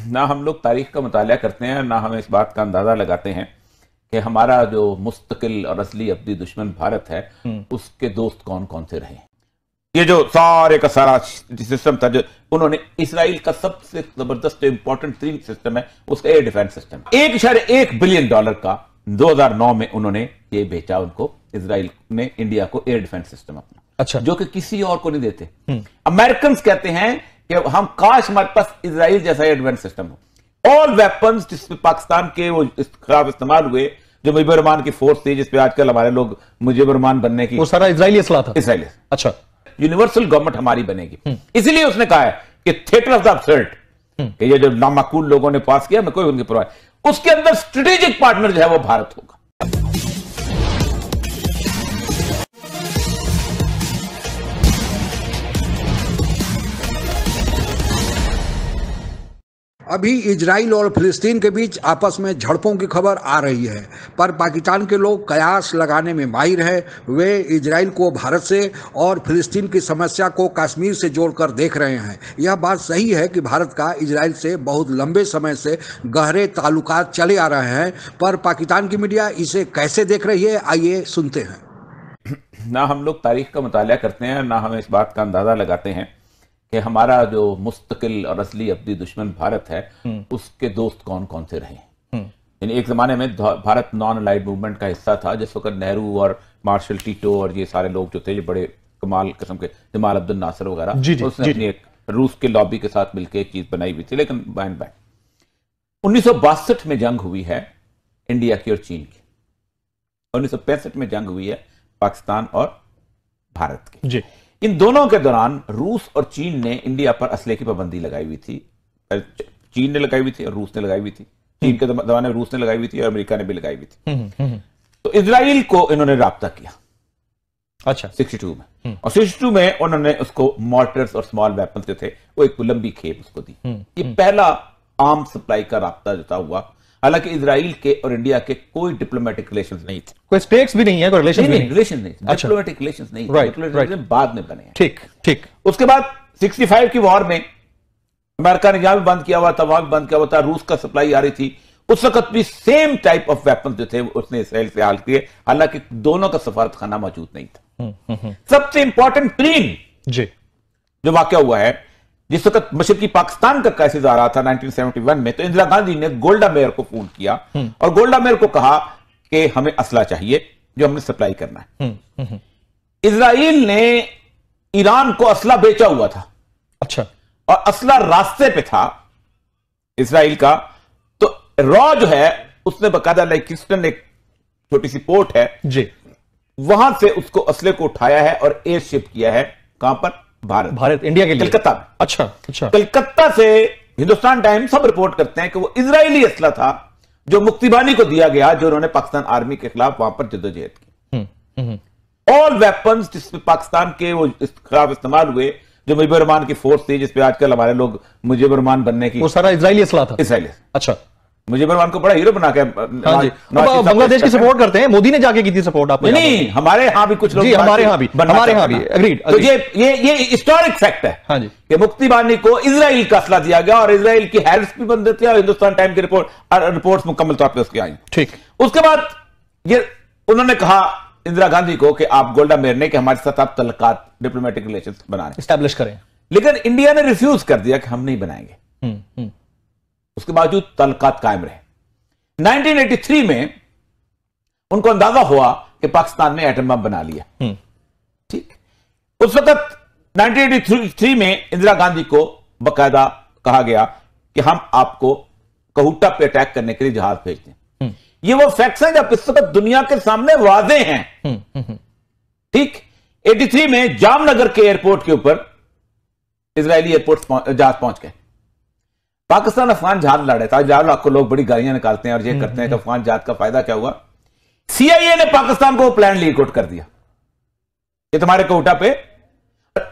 ना हम लोग तारीख का मुताला करते हैं, ना हम इस बात का अंदाजा लगाते हैं कि हमारा जो मुस्तकिल और असली अब्दी दुश्मन भारत है उसके दोस्त कौन कौन से रहे। ये जो सारे का सारा सिस्टम था, जो उन्होंने इसराइल का सबसे जबरदस्त इंपॉर्टेंट तीन सिस्टम है उसका एयर डिफेंस सिस्टम, $1.1 बिलियन का 2009 में उन्होंने ये बेचा उनको, इसराइल ने इंडिया को एयर डिफेंस सिस्टम अपना, अच्छा, जो कि किसी और को नहीं देते। अमेरिकन कहते हैं कि हम काश हमारे पास इसराइल जैसा एयर डिफेंस सिस्टम हो। ऑल वेपन्स जिसमें पाकिस्तान के वो खराब इस्तेमाल हुए, जो मुजीबुर रहमान की फोर्स थी जिसपे आजकल हमारे लोग मुजीबुर रहमान बनने की, वो सारा इजरायली असला था। इसराइली, अच्छा, यूनिवर्सल गवर्नमेंट हमारी बनेगी। इसलिए उसने कहा है कि थिएटर ऑफ द अब्सर्ड, ये जो नामाकूल लोगों ने पास किया, मैं कोई उनकी परवाह, उसके अंदर स्ट्रेटेजिक पार्टनर जो है वो भारत होगा। अभी इजराइल और फिलिस्तीन के बीच आपस में झड़पों की खबर आ रही है, पर पाकिस्तान के लोग कयास लगाने में माहिर हैं। वे इजराइल को भारत से और फिलिस्तीन की समस्या को कश्मीर से जोड़कर देख रहे हैं। यह बात सही है कि भारत का इजराइल से बहुत लंबे समय से गहरे ताल्लुकात चले आ रहे हैं, पर पाकिस्तान की मीडिया इसे कैसे देख रही है, आइए सुनते हैं। ना हम लोग तारीख का मुताला करते हैं, ना हम इस बात का अंदाजा लगाते हैं कि हमारा जो मुस्तकिल और असली अब्दी दुश्मन भारत है उसके दोस्त कौन कौन से रहे। यानी एक जमाने में भारत नॉन अलाइड मूवमेंट का हिस्सा था, जिस वक्त नेहरू और मार्शल टीटो और ये सारे लोग जो थे, ये बड़े कमाल किस्म के, जमाल अब्दुल नासिर वगैरह, उसने अपनी एक रूस के लॉबी के साथ मिलकर एक चीज बनाई हुई थी, लेकिन बैंड 1962 में जंग हुई है इंडिया की और चीन की, 1965 में जंग हुई है पाकिस्तान और भारत की। इन दोनों के दौरान रूस और चीन ने इंडिया पर असले की पाबंदी लगाई हुई थी। चीन ने लगाई हुई थी और रूस ने लगाई हुई थी। चीन के दौरान रूस ने लगाई हुई थी और अमेरिका ने भी लगाई हुई थी। तो इजराइल को इन्होंने राब्ता किया, अच्छा, 62 में, और 62 में उन्होंने उसको मॉर्टर्स और स्मॉल वेपन्स जो थे वो एक लंबी खेप उसको दी। ये पहला आर्म सप्लाई का राब्ता जो था हुआ। हालांकि इजराइल के और इंडिया के कोई डिप्लोमेटिक रिलेशंस नहीं थे, कोई स्टेट्स भी नहीं है, कोई रिलेशन नहीं, रिलेशन नहीं, डिप्लोमेटिक रिलेशंस नहीं, डिप्लोमेटिक बाद में बने हैं। ठीक ठीक। उसके बाद 65 की वॉर में अमेरिका ने यहां भी बंद किया हुआ था, वहां भी बंद किया हुआ था, रूस का सप्लाई आ रही थी। उस वक्त भी सेम टाइप ऑफ वेपन जो थे उसने इसराइल से हाल किए, हालांकि दोनों का सफारतखाना मौजूद नहीं था। सबसे इंपॉर्टेंट प्लेन जो वाकया हुआ है, जिस वक्त मशरकी पाकिस्तान का क्राइसिस आ रहा था 1971 में, तो इंदिरा गांधी ने गोल्डा मेयर को फोन किया और गोल्डा मेयर को कहा कि हमें असला चाहिए जो हमें सप्लाई करना है। इजराइल ने ईरान को असला बेचा हुआ था, अच्छा, और असला रास्ते पे था इजराइल का। तो रॉ जो है उसने बकायदा लाइक किस्टन एक छोटी सी पोर्ट है जी, वहां से उसको असले को उठाया है और एयर शिप किया है। कहां पर? भारत इंडिया के लिए, कलकत्ता में। अच्छा अच्छा। कलकत्ता से हिंदुस्तान टाइम्स सब रिपोर्ट करते हैं कि वो इजरायली असला था जो मुक्तिबानी को दिया गया, जो उन्होंने पाकिस्तान आर्मी के खिलाफ वहां पर जद्दोजहद की। ऑल वेपन्स जिसमें पाकिस्तान के वो खिलाफ इस्तेमाल हुए, जो मुजीबुर रहमान की फोर्स थी जिसपे आजकल हमारे लोग मुजीबुर रहमान बनने की, वो सारा इजरायली असला था। इसराइली, अच्छा, मुजीबुर रहमान को बड़ा हीरो बना के बांग्लादेश की सपोर्ट करते हैं। मोदी ने जाके की थी सपोर्ट। आपको नहीं, हमारे यहां भी कुछ लोग, हमारे यहां भी एग्रीड। तो ये हिस्टोरिक फैक्ट है, हाँ जी, कि मुक्तिबानी को इजराइल का असला दिया गया और इजराइल की हैरिस भी बंद थी और हिंदुस्तान टाइम की रिपोर्ट्स मुकम्मल तौर पर उसकी आई। ठीक। उसके बाद ये उन्होंने कहा इंदिरा गांधी को कि आप गोल्डा मेयर ने कि हमारे साथ आप तल्लुकात, डिप्लोमेटिक रिलेशन बनाए, एस्टैब्लिश करें, लेकिन इंडिया ने रिफ्यूज कर दिया कि हम नहीं बनाएंगे। उसके बावजूद तल्लुकात कायम रहे। 1983 में उनको अंदाजा हुआ कि पाकिस्तान ने एटम बम बना लिया। ठीक। उस वक्त 1983 में इंदिरा गांधी को बकायदा कहा गया कि हम आपको कहूटा पे अटैक करने के लिए जहाज भेजते हैं। ये वो फैक्ट्स हैं जब इस वक्त दुनिया के सामने वाजे हैं। ठीक। 83 में जामनगर के एयरपोर्ट के ऊपर इजरायली एयरपोर्ट जहाज पहुंच गए। पाकिस्तान अफगान जहाज लड़ रहा था। जहाज आपको लोग बड़ी गालियां निकालते हैं और ये करते हैं कि अफगान जहाज का फायदा क्या हुआ। सीआईए ने पाकिस्तान को प्लान लीक आउट कर दिया ये तुम्हारे कोटा पे।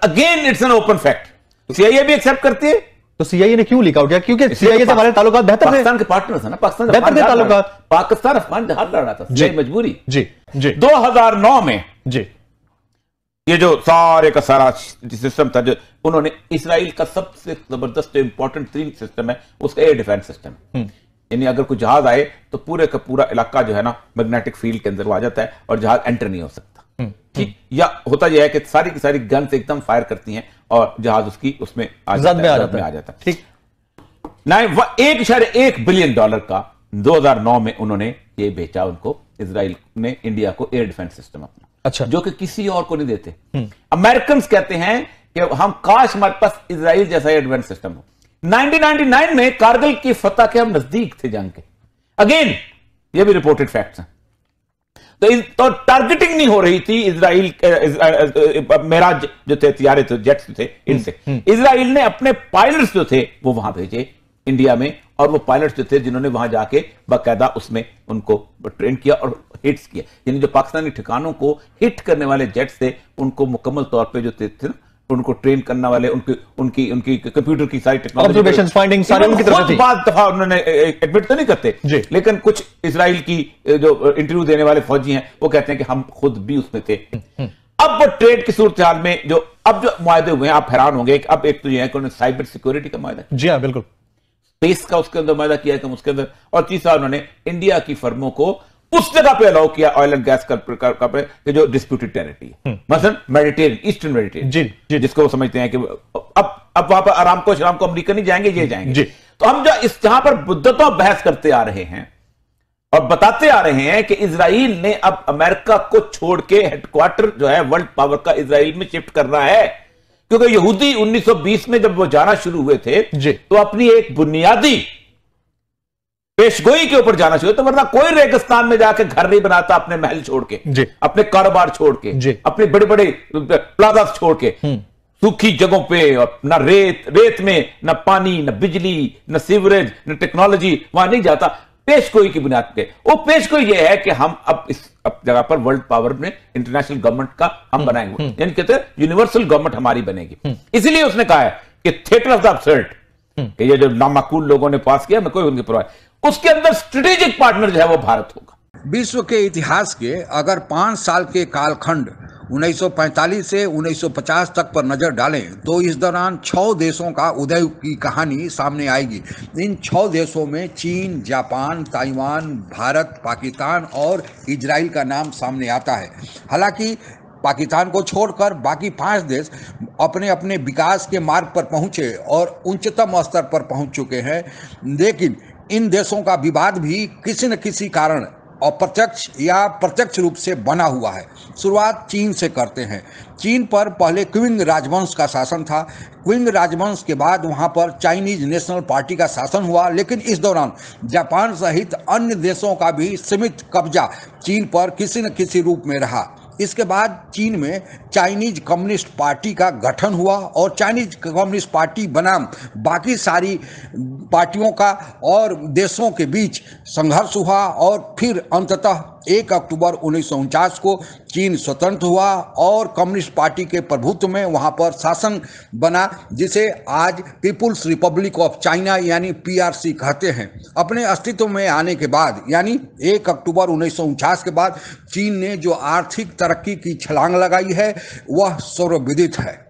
Again it's an open fact. CIA भी एक्सेप्ट करती है। तो सीआईए ने क्यों लीक आउट किया? क्योंकि सीआईए से हमारे ताल्लुकात बेहतर थे। पाकिस्तान के पार्टनर था ना, पाकिस्तान बेहतर थे ताल्लुकात। पाकिस्तान अफगान जहाज लड़ रहा था जी, मजबूरी जी जी। 2009 में जी ये जो सारे का सारा सिस्टम था, जो उन्होंने इसराइल का सबसे जबरदस्त इंपॉर्टेंट 3 सिस्टम है उसका एयर डिफेंस सिस्टम। यानी अगर कोई जहाज आए तो पूरे का पूरा इलाका जो है ना मैग्नेटिक फील्ड के अंदर आ जाता है और जहाज एंटर नहीं हो सकता। ठीक, या होता यह है कि सारी की सारी गन्स एकदम फायर करती हैं और जहाज उसकी उसमें आ जाता है। ठीक, 1.1 बिलियन डॉलर का 2009 में उन्होंने ये बेचा उनको, इजराइल ने इंडिया को एयर डिफेंस सिस्टम अपना। अच्छा, जो कि किसी और को नहीं देते। अमेरिकन कहते हैं कि हम काश हमारे पास इजराइल जैसा एयर डिफेंस सिस्टम हो। 1999 में कारगिल की फतह के हम नजदीक थे जंग के। अगेन ये भी रिपोर्टेड फैक्ट्स हैं। तो टारगेटिंग नहीं हो रही थी इजराइल, मेराज जो थे हथियारे थे, जेट्स थे, इनसे इजराइल ने अपने पायलट्स जो थे वो वहां भेजे इंडिया में, और वो पायलट्स जो थे जिन्होंने वहां जाके बाकायदा उसमें उनको ट्रेन किया और हिट्स किया। यानी जो पाकिस्तानी ठिकानों को हिट करने वाले जेट्स थे उनको मुकम्मल तौर पे जो थे उनको ट्रेन करने वाले, उनकी कंप्यूटर की सारी टेक्नोलॉजी, ऑब्जर्वेशंस, फाइंडिंग सारी उनकी तरफ थी। बाद दफा उन्होंने एडमिट तो नहीं करते, लेकिन कुछ इजराइल की जो इंटरव्यू देने वाले फौजी हैं वो कहते हैं कि हम खुद भी उसमें थे। अब वो ट्रेड की सूरत हाल में जो मुआहदे हुए हैं, आप हैरान होंगे कि अब एक तो यह है कि उन्होंने साइबर सिक्योरिटी का मुआहदा, जी हाँ बिल्कुल, स्पेस का उसके अंदर मुआहदा किया है उसके अंदर, और तीसरा उन्होंने इंडिया की फर्मों को उस जगह पे अलाउ किया ऑयल एंड गैस का जो डिस्प्यूटेड टेरिटरी है, मसलन मेडिटेरियन, ईस्टर्न मेडिटेरियन, जी, जिसको वो समझते हैं कि अब वहां पर आराम को अमरीका नहीं जाएंगे, ये जाएंगे। तो हम जो जहां पर मुद्दतों बहस करते आ रहे हैं और बताते आ रहे हैं कि इजराइल ने अब अमेरिका को छोड़ के हेडक्वार्टर जो है वर्ल्ड पावर का इजराइल में शिफ्ट करना है, क्योंकि यहूदी 1920 में जब वो जाना शुरू हुए थे तो अपनी एक बुनियादी पेशगोई के ऊपर जाना चाहिए, तो वरना कोई रेगिस्तान में जाके घर नहीं बनाता अपने महल छोड़ के, अपने कारोबार छोड़ के, अपने बड़े बड़े प्लाजा छोड़ के, सूखी जगहों पे, ना रेत में ना पानी, ना बिजली, ना सीवरेज, ना टेक्नोलॉजी, वहां नहीं जाता पेशगोई की बुनियाद पे। वो पेशगोई ये है कि हम अब इस जगह पर वर्ल्ड पावर में इंटरनेशनल गवर्नमेंट का हम बनाएंगे, यानी कहते हैं यूनिवर्सल गवर्नमेंट हमारी बनेगी। इसीलिए उसने कहा है कि थिएटर ऑफ द अब्सर्ड, ये जो नामाकूल लोगों ने पास किया, मैं कोई उनकी परवाह, उसके अंदर स्ट्रेटेजिक पार्टनर जो है वो भारत होगा। विश्व के इतिहास के अगर 5 साल के कालखंड 1945 से 1950 तक पर नजर डालें तो इस दौरान 6 देशों का उदय की कहानी सामने आएगी। इन 6 देशों में चीन, जापान, ताइवान, भारत, पाकिस्तान और इजराइल का नाम सामने आता है। हालांकि पाकिस्तान को छोड़कर बाकी 5 देश अपने अपने विकास के मार्ग पर पहुंचे और उच्चतम स्तर पर पहुंच चुके हैं, लेकिन इन देशों का विवाद भी किसी न किसी कारण अप्रत्यक्ष या प्रत्यक्ष रूप से बना हुआ है। शुरुआत चीन से करते हैं। चीन पर पहले क्विंग राजवंश का शासन था। क्विंग राजवंश के बाद वहां पर चाइनीज नेशनल पार्टी का शासन हुआ, लेकिन इस दौरान जापान सहित अन्य देशों का भी सीमित कब्जा चीन पर किसी न किसी रूप में रहा। इसके बाद चीन में चाइनीज कम्युनिस्ट पार्टी का गठन हुआ और चाइनीज कम्युनिस्ट पार्टी बनाम बाकी सारी पार्टियों का और देशों के बीच संघर्ष हुआ और फिर अंततः 1 अक्टूबर 1949 को चीन स्वतंत्र हुआ और कम्युनिस्ट पार्टी के प्रभुत्व में वहां पर शासन बना, जिसे आज पीपुल्स रिपब्लिक ऑफ चाइना यानी PRC कहते हैं। अपने अस्तित्व में आने के बाद यानी 1 अक्टूबर 1949 के बाद चीन ने जो आर्थिक तरक्की की छलांग लगाई है वह सर्वविदित है।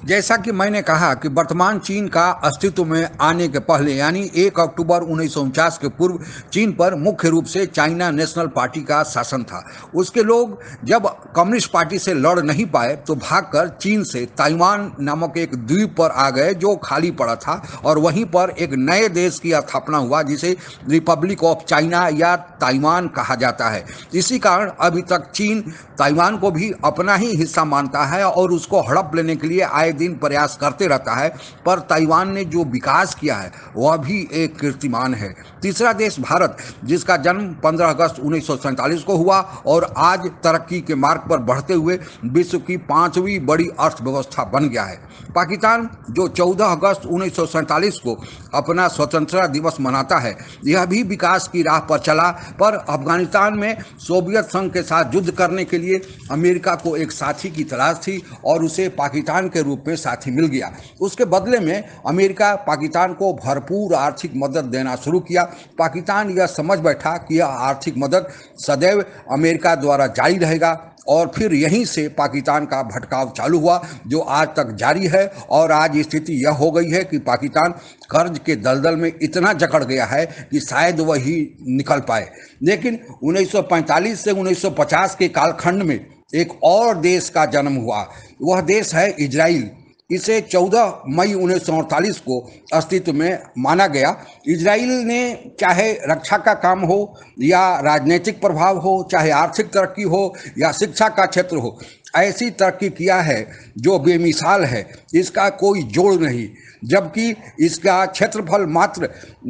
जैसा कि मैंने कहा कि वर्तमान चीन का अस्तित्व में आने के पहले यानी 1 अक्टूबर 1949 के पूर्व चीन पर मुख्य रूप से चाइना नेशनल पार्टी का शासन था। उसके लोग जब कम्युनिस्ट पार्टी से लड़ नहीं पाए तो भागकर चीन से ताइवान नामक एक द्वीप पर आ गए जो खाली पड़ा था और वहीं पर एक नए देश की स्थापना हुआ जिसे रिपब्लिक ऑफ चाइना या ताइवान कहा जाता है। इसी कारण अभी तक चीन ताइवान को भी अपना ही हिस्सा मानता है और उसको हड़प लेने के लिए आए दिन प्रयास करते रहता है, पर ताइवान ने जो विकास किया है वह भी एक कीर्तिमान है। तीसरा देश भारत, जिसका जन्म 15 अगस्त 1947 को हुआ और आज तरक्की के मार्ग पर बढ़ते हुए विश्व की 5वीं बड़ी अर्थव्यवस्था बन गया है। पाकिस्तान, जो 14 अगस्त 1947 को अपना स्वतंत्रता दिवस मनाता है, यह भी विकास की राह पर चला, पर अफगानिस्तान में सोवियत संघ के साथ युद्ध करने के लिए अमेरिका को एक साथी की तलाश थी और उसे पाकिस्तान के रूप में साथी मिल गया। उसके बदले में अमेरिका पाकिस्तान को भरपूर आर्थिक मदद देना शुरू किया। पाकिस्तान यह समझ बैठा कि यह आर्थिक मदद सदैव अमेरिका द्वारा जारी रहेगा। और फिर यहीं से पाकिस्तान का भटकाव चालू हुआ जो आज तक जारी है। और आज स्थिति यह हो गई है कि पाकिस्तान कर्ज के दलदल में इतना जकड़ गया है कि शायद वही निकल पाए। लेकिन 1945 से 1950 के कालखंड में एक और देश का जन्म हुआ, वह देश है इजराइल। इसे 14 मई 1948 को अस्तित्व में माना गया। इजराइल ने चाहे रक्षा का काम हो या राजनीतिक प्रभाव हो, चाहे आर्थिक तरक्की हो या शिक्षा का क्षेत्र हो, ऐसी तरक्की किया है जो बेमिसाल है, इसका कोई जोड़ नहीं। जबकि इसका क्षेत्रफल मात्र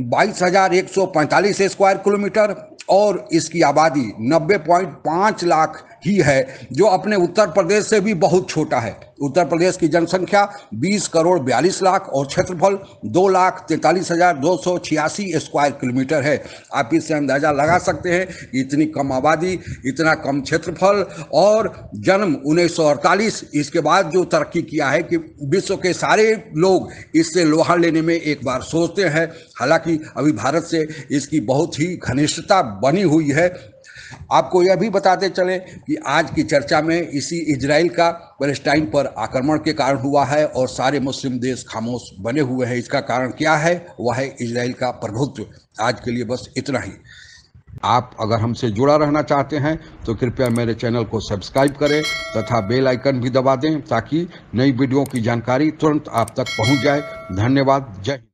22,145 स्क्वायर किलोमीटर और इसकी आबादी 90.5 लाख ही है, जो अपने उत्तर प्रदेश से भी बहुत छोटा है। उत्तर प्रदेश की जनसंख्या 20 करोड़ 42 लाख और क्षेत्रफल 2,43,286 स्क्वायर किलोमीटर है। आप इससे अंदाजा लगा सकते हैं कि इतनी कम आबादी, इतना कम क्षेत्रफल और जन्म 1948, इसके बाद जो तरक्की किया है कि विश्व के सारे लोग इससे लोहा लेने में एक बार सोचते हैं। हालांकि अभी भारत से इसकी बहुत ही घनिष्ठता बनी हुई है। आपको यह भी बताते चले कि आज की चर्चा में इसी इजराइल का पैलेस्टाइन पर आक्रमण के कारण हुआ है और सारे मुस्लिम देश खामोश बने हुए हैं। इसका कारण क्या है? वह है इजराइल का प्रभुत्व। आज के लिए बस इतना ही। आप अगर हमसे जुड़ा रहना चाहते हैं तो कृपया मेरे चैनल को सब्सक्राइब करें तथा बेल आइकन भी दबा दें ताकि नई वीडियो की जानकारी तुरंत आप तक पहुंच जाए। धन्यवाद। जय हिंद।